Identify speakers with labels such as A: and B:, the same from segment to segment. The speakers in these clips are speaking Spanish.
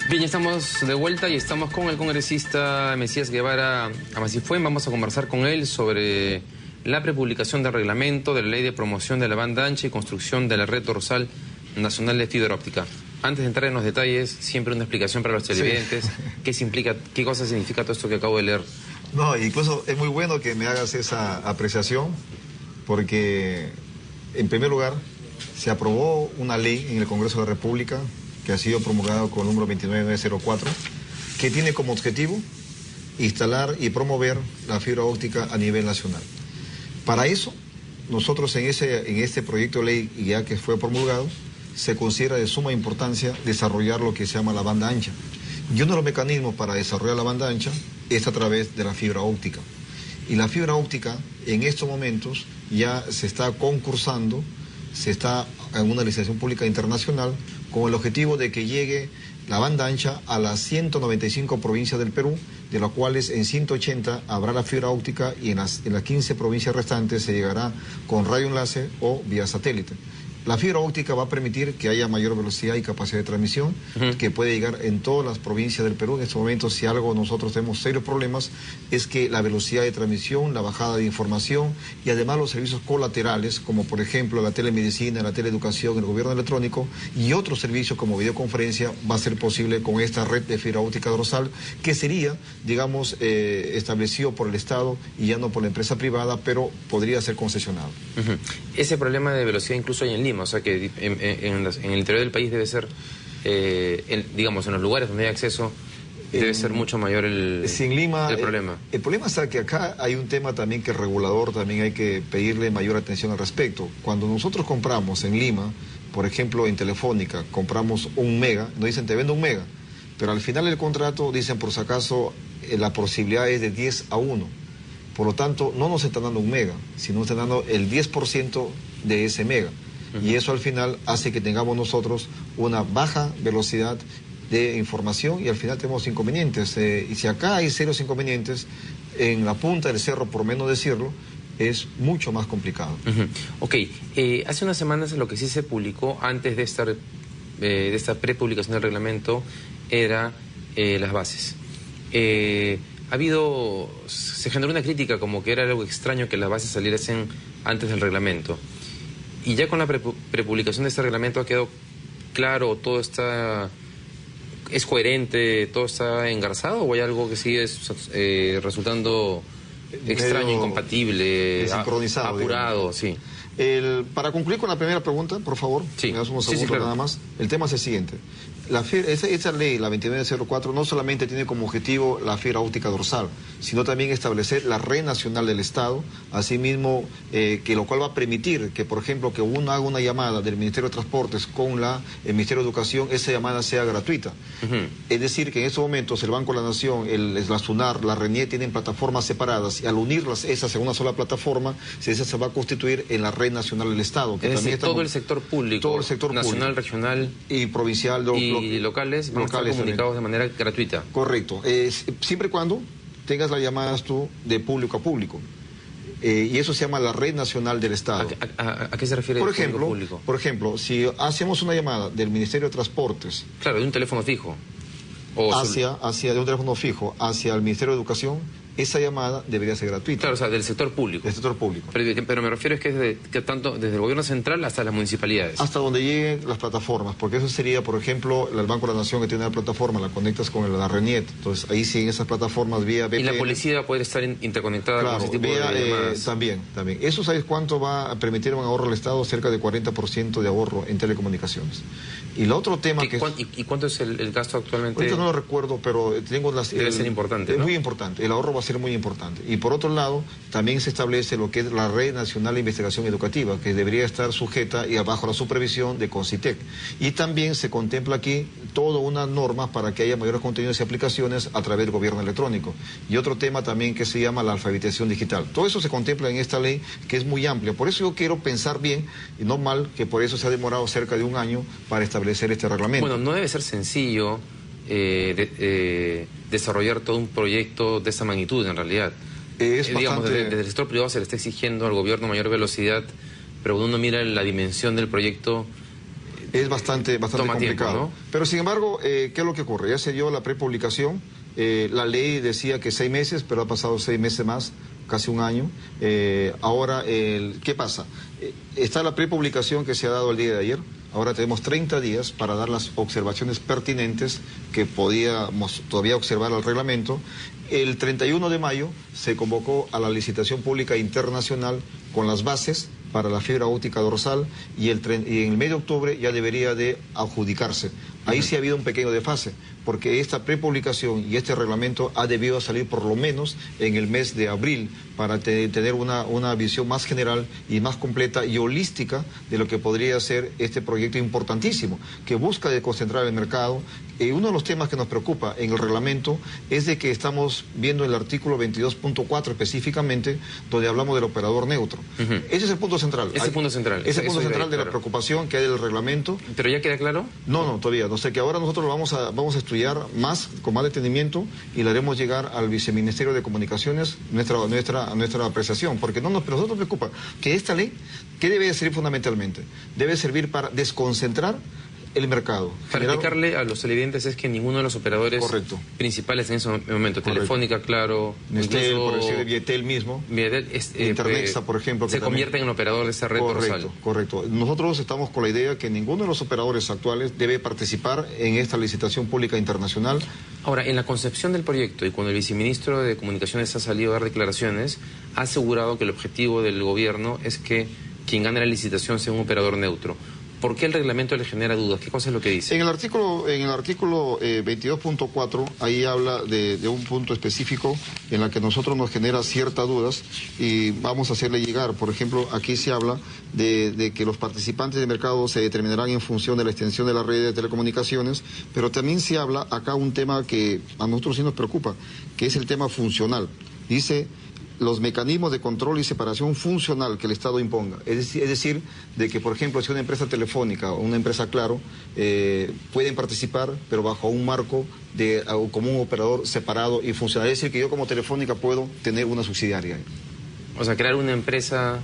A: Bien, ya estamos de vuelta y estamos con el congresista Mesías Guevara Amasifuén. Vamos a conversar con él sobre la prepublicación del reglamento de la Ley de Promoción de la Banda Ancha y Construcción de la Red Dorsal Nacional de Fibra Óptica. Antes de entrar en los detalles, siempre una explicación para los televidentes. Sí. ¿Qué cosa significa todo esto que acabo de leer?
B: No, incluso es muy bueno que me hagas esa apreciación, porque en primer lugar se aprobó una ley en el Congreso de la República que ha sido promulgado con el número 29904, que tiene como objetivo instalar y promover la fibra óptica a nivel nacional. Para eso, nosotros en este proyecto de ley, ya que fue promulgado, se considera de suma importancia desarrollar lo que se llama la banda ancha. Y uno de los mecanismos para desarrollar la banda ancha es a través de la fibra óptica. Y la fibra óptica en estos momentos ya se está concursando, se está en una licitación pública internacional con el objetivo de que llegue la banda ancha a las 195 provincias del Perú, de las cuales en 180 habrá la fibra óptica y en las 15 provincias restantes se llegará con radioenlace o vía satélite. La fibra óptica va a permitir que haya mayor velocidad y capacidad de transmisión, que puede llegar en todas las provincias del Perú. En estos momentos, si algo nosotros tenemos serios problemas, es que la velocidad de transmisión, la bajada de información y además los servicios colaterales, como por ejemplo la telemedicina, la teleeducación, el gobierno electrónico y otros servicios como videoconferencia, va a ser posible con esta red de fibra óptica dorsal, que sería, digamos, establecido por el Estado y ya no por la empresa privada, pero podría ser concesionado.
A: Ese problema de velocidad incluso hay en Lima. O sea que en el interior del país debe ser, digamos, en los lugares donde hay acceso, debe ser mucho mayor el problema.
B: El problema es que acá hay un tema también que el regulador también hay que pedirle mayor atención al respecto. Cuando nosotros compramos en Lima, por ejemplo en Telefónica, compramos 1 mega, nos dicen te vendo 1 mega, pero al final del contrato dicen por si acaso la posibilidad es de 10:1. Por lo tanto, no nos están dando 1 mega, sino nos están dando el 10% de ese mega. Y eso al final hace que tengamos nosotros una baja velocidad de información y al final tenemos inconvenientes. Y si acá hay serios inconvenientes, en la punta del cerro, por menos decirlo, es mucho más complicado.
A: Ok, hace unas semanas lo que sí se publicó antes de esta prepublicación del reglamento era las bases. Se generó una crítica como que era algo extraño que las bases saliesen antes del reglamento. Y ya con la prepublicación de este reglamento ha quedado claro, todo es coherente, todo está engarzado, o hay algo que sigue resultando extraño, incompatible,
B: desincronizado,
A: apurado, sí.
B: Para concluir con la primera pregunta, por favor,
A: sí.
B: me das unos segundos
A: claro.
B: Nada más. El tema es el siguiente. Esa ley, la 2904, no solamente tiene como objetivo la fibra óptica dorsal, sino también establecer la red nacional del Estado, asimismo, que lo cual va a permitir que, por ejemplo, que uno haga una llamada del Ministerio de Transportes con el Ministerio de Educación, esa llamada sea gratuita. Es decir, que en estos momentos el Banco de la Nación, la SUNAR, la RENIE tienen plataformas separadas, y al unirlas esas en una sola plataforma, esa se va a constituir en la red nacional del Estado. Que
A: es
B: también
A: decir, todo el sector público,
B: todo el sector
A: nacional,
B: público,
A: regional
B: y provincial,
A: y locales van a estar comunicados de manera gratuita.
B: Correcto, siempre y cuando tengas las llamadas tú de público a público. Y eso se llama la red nacional del Estado.
A: ¿A qué se refiere
B: por
A: el
B: ejemplo,
A: público?
B: Por ejemplo, si hacemos una llamada del Ministerio de Transportes...
A: Claro, de un teléfono fijo.
B: De un teléfono fijo hacia el Ministerio de Educación, esa llamada debería ser gratuita.
A: Claro, o sea, del sector público.
B: Del sector público.
A: Pero me refiero es que tanto desde el gobierno central hasta las municipalidades.
B: Hasta donde lleguen las plataformas, porque eso sería, por ejemplo, el Banco de la Nación que tiene una plataforma, la conectas con la RENIET. Entonces ahí sí en esas plataformas vía VPN.
A: Y la policía va a poder estar interconectada con ese tipo de llamadas.
B: También. ¿Eso sabes cuánto va a permitir un ahorro al Estado? Cerca de 40% de ahorro en telecomunicaciones. Y el otro tema
A: ¿Y cuánto es el gasto actualmente?
B: Ahorita no lo recuerdo, pero tengo
A: Debe ser importante,
B: Es
A: ¿no?
B: muy importante, el ahorro va a ser muy importante. Y por otro lado, también se establece lo que es la Red Nacional de Investigación Educativa, que debería estar sujeta y bajo la supervisión de CONCITEC. Y también se contempla aquí toda una norma para que haya mayores contenidos y aplicaciones a través del gobierno electrónico. Y otro tema también que se llama la alfabetización digital. Todo eso se contempla en esta ley, que es muy amplia. Por eso yo quiero pensar bien, y no mal, que por eso se ha demorado cerca de 1 año para establecer este reglamento.
A: Bueno, no debe ser sencillo desarrollar todo un proyecto de esa magnitud, en realidad. Digamos, desde el sector privado se le está exigiendo al gobierno mayor velocidad, pero cuando uno mira la dimensión del proyecto,
B: es bastante complicado.
A: Tiempo, ¿no?
B: Pero sin embargo, ¿qué es lo que ocurre? Ya se dio la prepublicación, la ley decía que 6 meses, pero ha pasado 6 meses más, casi un año. Ahora, ¿qué pasa? Está la prepublicación que se ha dado el día de ayer. Ahora tenemos 30 días para dar las observaciones pertinentes que podíamos todavía observar al reglamento. El 31 de mayo se convocó a la licitación pública internacional con las bases para la fibra óptica dorsal y en el mes de octubre ya debería de adjudicarse. Ahí sí ha habido un pequeño desfase, porque esta prepublicación y este reglamento ha debido salir por lo menos en el mes de abril para tener una visión más general y más completa y holística de lo que podría ser este proyecto importantísimo, que busca concentrar el mercado. Uno de los temas que nos preocupa en el reglamento es de que estamos viendo el artículo 22.4 específicamente, donde hablamos del operador neutro. Ese es el punto central.
A: Ese punto central.
B: Ese punto central de
A: claro.
B: La preocupación que hay del reglamento.
A: ¿Pero ya queda claro?
B: No, todavía. No sé, que ahora nosotros lo vamos a estudiar con más detenimiento y le haremos llegar al Viceministerio de Comunicaciones nuestra apreciación, porque nosotros nos preocupa que esta ley, ¿qué debe servir fundamentalmente? Debe servir para desconcentrar el mercado.
A: Para explicarle a los televidentes es que ninguno de los operadores principales en ese momento, Telefónica, Claro,
B: Nestel, por decir, Vietel mismo, Internexa, por ejemplo,
A: se convierten en operador de esa red dorsal.
B: Correcto. Nosotros estamos con la idea que ninguno de los operadores actuales debe participar en esta licitación pública internacional.
A: Ahora, en la concepción del proyecto y cuando el viceministro de Comunicaciones ha salido a dar declaraciones, ha asegurado que el objetivo del gobierno es que quien gane la licitación sea un operador neutro. ¿Por qué el reglamento le genera dudas? ¿Qué cosa es lo que dice?
B: En el artículo 22.4, ahí habla de un punto específico en la que nosotros nos genera ciertas dudas y vamos a hacerle llegar. Por ejemplo, aquí se habla de que los participantes del mercado se determinarán en función de la extensión de la red de telecomunicaciones, pero también se habla acá un tema que a nosotros sí nos preocupa, que es el tema funcional. Dice los mecanismos de control y separación funcional que el Estado imponga. Es decir, de que, por ejemplo, si una empresa telefónica o una empresa Claro pueden participar, pero bajo un marco como un operador separado y funcional. Es decir, que yo como Telefónica puedo tener una subsidiaria.
A: O sea, crear una empresa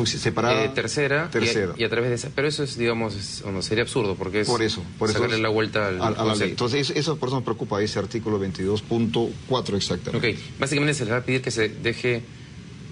B: separada,
A: tercera. Y a través de esa, pero eso es, digamos, sería absurdo, porque es
B: por eso
A: sacarle la vuelta a
B: la ley. Entonces eso por eso nos preocupa ese artículo 22.4 exactamente.
A: Ok, básicamente se les va a pedir que se deje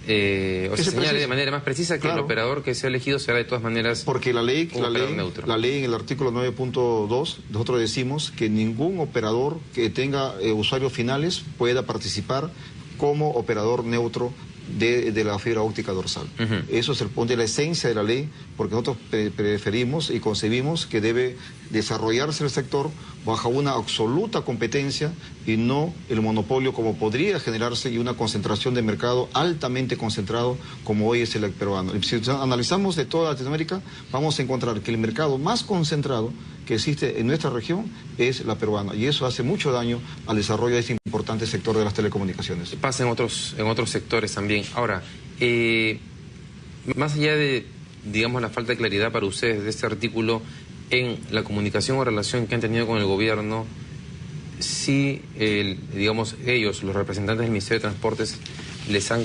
A: o se señale de manera más precisa que el operador que sea elegido será de todas maneras
B: porque la ley
A: neutro.
B: La ley en el artículo 9.2 nosotros decimos que ningún operador que tenga usuarios finales pueda participar como operador neutro de la fibra óptica dorsal. Eso es el punto de la esencia de la ley, porque nosotros preferimos y concebimos que debe desarrollarse el sector bajo una absoluta competencia y no el monopolio como podría generarse y una concentración de mercado altamente concentrado como hoy es el peruano. Si analizamos de toda Latinoamérica, vamos a encontrar que el mercado más concentrado que existe en nuestra región es la peruana, y eso hace mucho daño al desarrollo de este importante sector de las telecomunicaciones.
A: Pasa en otros sectores también. Ahora, más allá de, digamos, la falta de claridad para ustedes de este artículo en la comunicación o relación que han tenido con el gobierno, sí, digamos, ellos, los representantes del Ministerio de Transportes, les han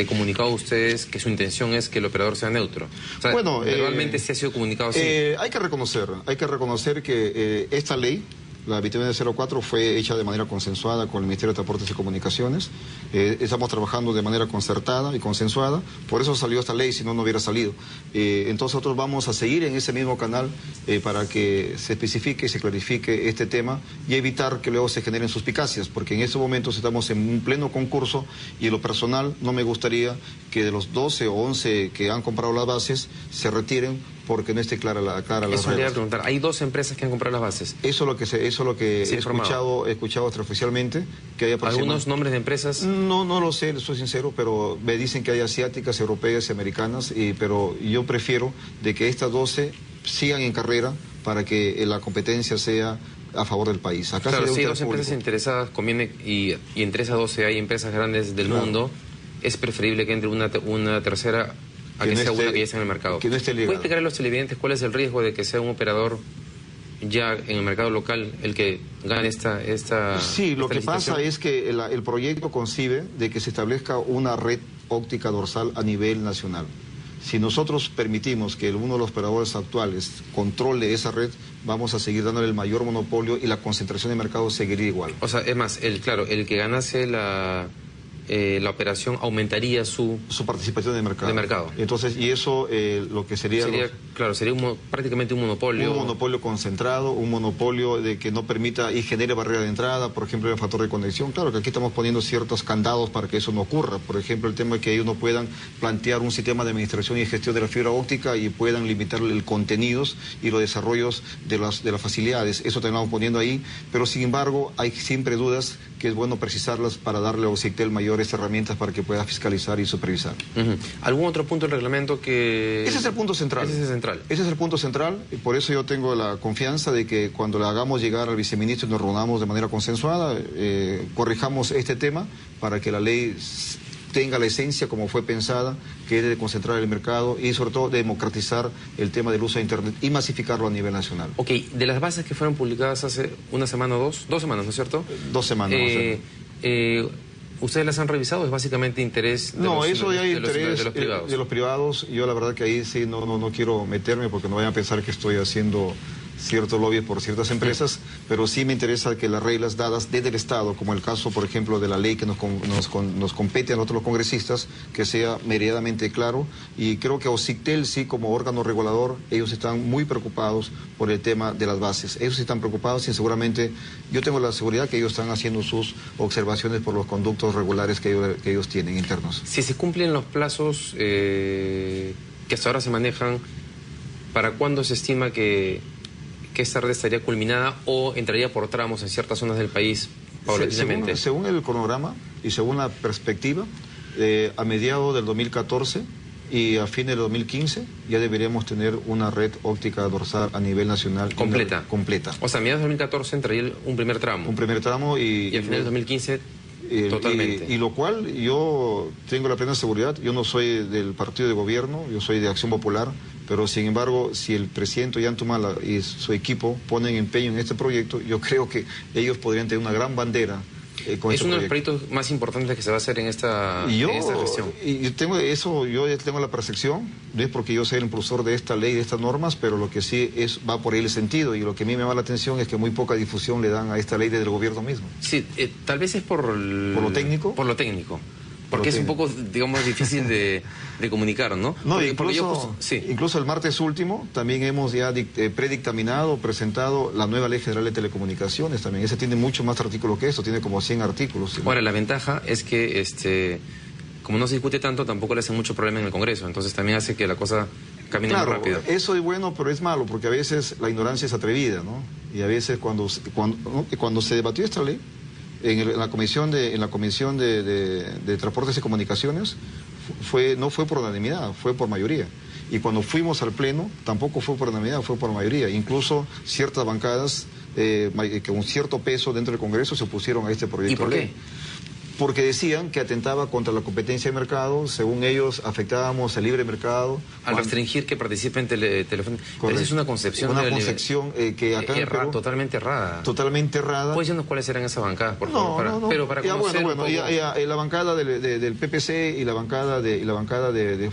A: comunicado a ustedes que su intención es que el operador sea neutro. O sea, bueno, realmente sí ha sido comunicado así.
B: Hay que reconocer que esta ley, la 2904, fue hecha de manera consensuada con el Ministerio de Transportes y Comunicaciones. Estamos trabajando de manera concertada y consensuada. Por eso salió esta ley, si no, no hubiera salido. Entonces nosotros vamos a seguir en ese mismo canal para que se especifique y se clarifique este tema y evitar que luego se generen suspicacias, porque en estos momentos estamos en un pleno concurso y en lo personal no me gustaría que de los 12 o 11 que han comprado las bases se retiren porque no esté clara la regla.
A: Eso le iba a preguntar. Hay 2 empresas que han comprado las bases.
B: Eso es lo que he escuchado extraoficialmente. Que hay
A: ¿Algunos nombres de empresas?
B: No lo sé, soy sincero, pero me dicen que hay asiáticas, europeas y americanas, pero yo prefiero de que estas 12 sigan en carrera para que la competencia sea a favor del país.
A: Acá claro, si hay 2 empresas interesadas, conviene, y entre esas 12 hay empresas grandes del mundo, es preferible que entre una tercera a que sea una que ya esté en el mercado.
B: Que no esté ligado.
A: ¿Puede explicar a los televidentes cuál es el riesgo de que sea un operador ya en el mercado local el que gane esta
B: Sí, lo que pasa es que el proyecto concibe de que se establezca una red óptica dorsal a nivel nacional. Si nosotros permitimos que uno de los operadores actuales controle esa red, vamos a seguir dándole el mayor monopolio y la concentración de mercado seguiría igual.
A: O sea, es más, claro, el que ganase la operación aumentaría su
B: participación de mercado. Entonces, y eso lo que sería
A: claro, sería prácticamente un monopolio.
B: Un monopolio concentrado, un monopolio de que no permita y genere barrera de entrada, por ejemplo, el factor de conexión. Claro que aquí estamos poniendo ciertos candados para que eso no ocurra. Por ejemplo, el tema de que ellos no puedan plantear un sistema de administración y gestión de la fibra óptica y puedan limitar el contenidos y los desarrollos de las facilidades. Eso te estamos poniendo ahí, pero sin embargo hay siempre dudas que es bueno precisarlas para darle a OCITEL mayores herramientas para que pueda fiscalizar y supervisar.
A: ¿Algún otro punto del reglamento que...?
B: Ese es el punto central. Ese es el punto central, y por eso yo tengo la confianza de que cuando le hagamos llegar al viceministro y nos reunamos de manera consensuada, corrijamos este tema para que la ley tenga la esencia como fue pensada, que es de concentrar el mercado y sobre todo democratizar el tema del uso de Internet y masificarlo a nivel nacional.
A: Ok, de las bases que fueron publicadas hace una semana o dos semanas, ¿no es cierto?
B: 2 semanas.
A: ¿Ustedes las han revisado? ¿Es básicamente interés de
B: de los privados? Yo la verdad que ahí sí no quiero meterme porque no vayan a pensar que estoy haciendo cierto lobby por ciertas empresas, pero sí me interesa que las reglas dadas desde el Estado, como el caso, por ejemplo, de la ley que nos compete a nosotros los congresistas, que sea meridianamente claro, y creo que OCITEL sí, como órgano regulador, ellos están muy preocupados por el tema de las bases. Ellos están preocupados y seguramente yo tengo la seguridad que ellos están haciendo sus observaciones por los conductos regulares que ellos tienen internos.
A: Si se cumplen los plazos que hasta ahora se manejan, ¿para cuándo se estima que esta red estaría culminada o entraría por tramos en ciertas zonas del país paulatinamente?
B: Según el cronograma y según la perspectiva, a mediados del 2014 y a fines del 2015 ya deberíamos tener una red óptica dorsal a nivel nacional.
A: Completa.
B: Completa.
A: O sea, a mediados del 2014 entraría un primer tramo.
B: Un primer tramo y
A: a finales del 2015... Totalmente.
B: Y lo cual yo tengo la plena seguridad, yo no soy del partido de gobierno, yo soy de Acción Popular, pero sin embargo, si el presidente Ollantumala y su equipo ponen empeño en este proyecto, yo creo que ellos podrían tener una gran bandera.
A: Es uno de los proyectos más importantes que se va a hacer en esta gestión.
B: Y tengo eso, yo tengo la percepción, no es porque yo sea el impulsor de esta ley, de estas normas, pero lo que sí va por ahí el sentido, y lo que a mí me llama la atención es que muy poca difusión le dan a esta ley desde el gobierno mismo.
A: Sí, tal vez es por lo
B: técnico.
A: Por lo técnico. Porque es un poco, digamos, difícil de comunicar, ¿no?
B: No, incluso el martes último también hemos ya predictaminado, presentado la nueva Ley General de Telecomunicaciones también. Ese tiene mucho más artículos que esto, tiene como 100 artículos.
A: Ahora, la ventaja es que, como no se discute tanto, tampoco le hacen mucho problema en el Congreso. Entonces también hace que la cosa camine más rápido.
B: Eso es bueno, pero es malo, porque a veces la ignorancia es atrevida, ¿no? Y a veces cuando se debatió esta ley, en la comisión de Transportes y Comunicaciones no fue por unanimidad, fue por mayoría. Y cuando fuimos al pleno tampoco fue por unanimidad, fue por mayoría. Incluso ciertas bancadas con cierto peso dentro del Congreso se opusieron a este proyecto de ley.
A: ¿Y por qué?
B: Porque decían que atentaba contra la competencia de mercado, según ellos afectábamos el libre mercado.
A: Al restringir que participen telefónicamente. Pero esa es una concepción.
B: Una concepción que acá en Perú,
A: totalmente errada.
B: Totalmente errada.
A: ¿Puedes decirnos cuáles eran esas bancadas, por favor?
B: No.
A: Pero para conocer
B: la bancada del PPC y la bancada de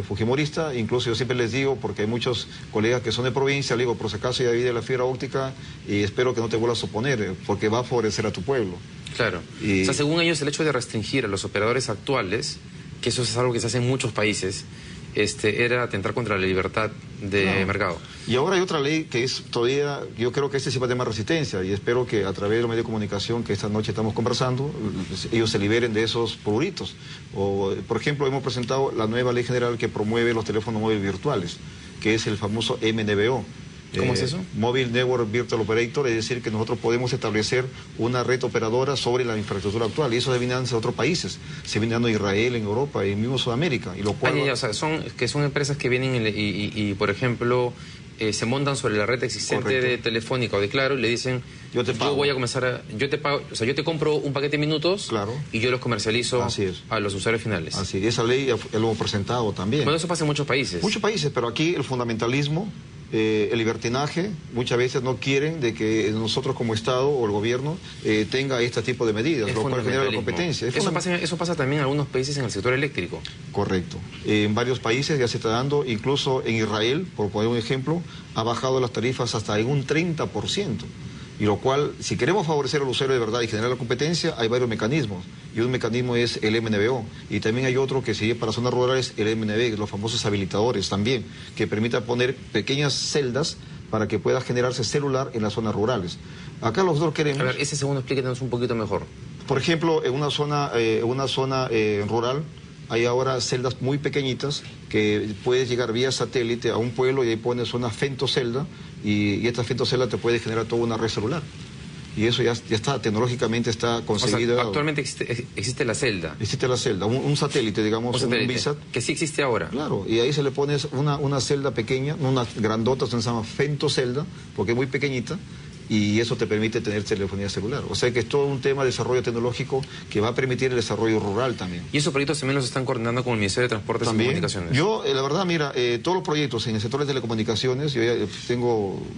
B: Fujimorista, incluso yo siempre les digo, porque hay muchos colegas que son de provincia, le digo, por si acaso ya vive la fibra óptica y espero que no te vuelvas a oponer, porque va a favorecer a tu pueblo.
A: Claro. O sea, según ellos, el hecho de restringir a los operadores actuales, que eso es algo que se hace en muchos países, era atentar contra la libertad de mercado.
B: Y ahora hay otra ley que es todavía, yo creo que este sí va a tener más resistencia, y espero que a través de los medios de comunicación que esta noche estamos conversando, ellos se liberen de esos pruritos. Por ejemplo, hemos presentado la nueva ley general que promueve los teléfonos móviles virtuales, que es el famoso MNVO.
A: ¿Cómo es eso?
B: Mobile Network Virtual Operator, es decir, que nosotros podemos establecer una red operadora sobre la infraestructura actual, y eso se viene dando en otros países, se viene dando en Israel, en Europa y en mismo Sudamérica. Y lo cual
A: o sea, son empresas que vienen y por ejemplo, se montan sobre la red existente de Telefónica o de Claro y le dicen, yo voy a comenzar yo te pago, o sea, yo te compro un paquete de minutos,
B: claro,
A: y yo los comercializo a los usuarios finales.
B: Así, esa ley ya lo hemos presentado también.
A: Bueno, eso pasa en muchos países.
B: Muchos países, pero aquí el fundamentalismo el libertinaje, muchas veces no quieren de que nosotros como Estado o el gobierno tenga este tipo de medidas, lo cual genera la competencia.
A: Eso pasa también en algunos países en el sector eléctrico.
B: Correcto. En varios países ya se está dando, incluso en Israel, por poner un ejemplo, ha bajado las tarifas hasta en un 30%. Y lo cual, si queremos favorecer al usuario de verdad y generar la competencia, hay varios mecanismos. Y un mecanismo es el MNBO. Y también hay otro que sigue para zonas rurales, el MNB, los famosos habilitadores también, que permita poner pequeñas celdas para que pueda generarse celular en las zonas rurales. Acá los dos queremos...
A: A ver, ese segundo explíquenos un poquito mejor.
B: Por ejemplo, en una zona rural hay ahora celdas muy pequeñitas que puedes llegar vía satélite a un pueblo y ahí pones una femtocelda y esta femtocelda te puede generar toda una red celular. Y eso ya está, tecnológicamente está conseguido.
A: O sea, actualmente existe la celda.
B: Existe la celda, un satélite, digamos, un VISAT.
A: Que sí existe ahora.
B: Claro, y ahí se le pone una celda pequeña, una grandota, se llama femtocelda, porque es muy pequeñita, y eso te permite tener telefonía celular. O sea que es todo un tema de desarrollo tecnológico que va a permitir el desarrollo rural también.
A: ¿Y esos proyectos también los están coordinando con el Ministerio de Transportes y Comunicaciones?
B: Yo, la verdad, mira, todos los proyectos en el sector de telecomunicaciones, yo ya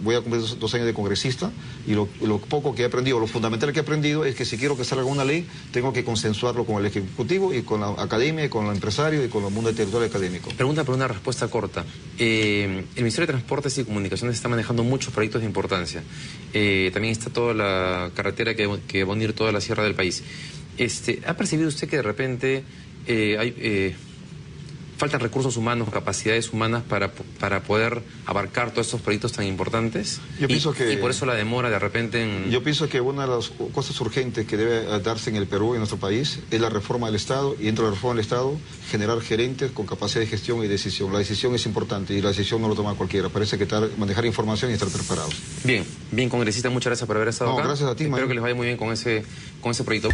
B: voy a cumplir 2 años de congresista, y lo poco que he aprendido, lo fundamental que he aprendido es que si quiero que salga una ley, tengo que consensuarlo con el Ejecutivo y con la academia, y con los empresarios y con el mundo intelectual académico.
A: Pregunta por una respuesta corta. El Ministerio de Transportes y Comunicaciones está manejando muchos proyectos de importancia. También está toda la carretera que va a unir toda la sierra del país. ¿Ha percibido usted que de repente faltan recursos humanos, capacidades humanas para poder abarcar todos estos proyectos tan importantes?
B: Yo pienso que...
A: Y por eso la demora de repente en...
B: Yo pienso que una de las cosas urgentes que debe darse en el Perú, en nuestro país, es la reforma del Estado, y dentro de la reforma del Estado, generar gerentes con capacidad de gestión y decisión. La decisión es importante y la decisión no lo toma cualquiera. Parece que manejar información y estar preparados.
A: Bien, congresista, muchas gracias por haber estado acá.
B: Gracias a ti,
A: Espero que les vaya muy bien con ese proyecto.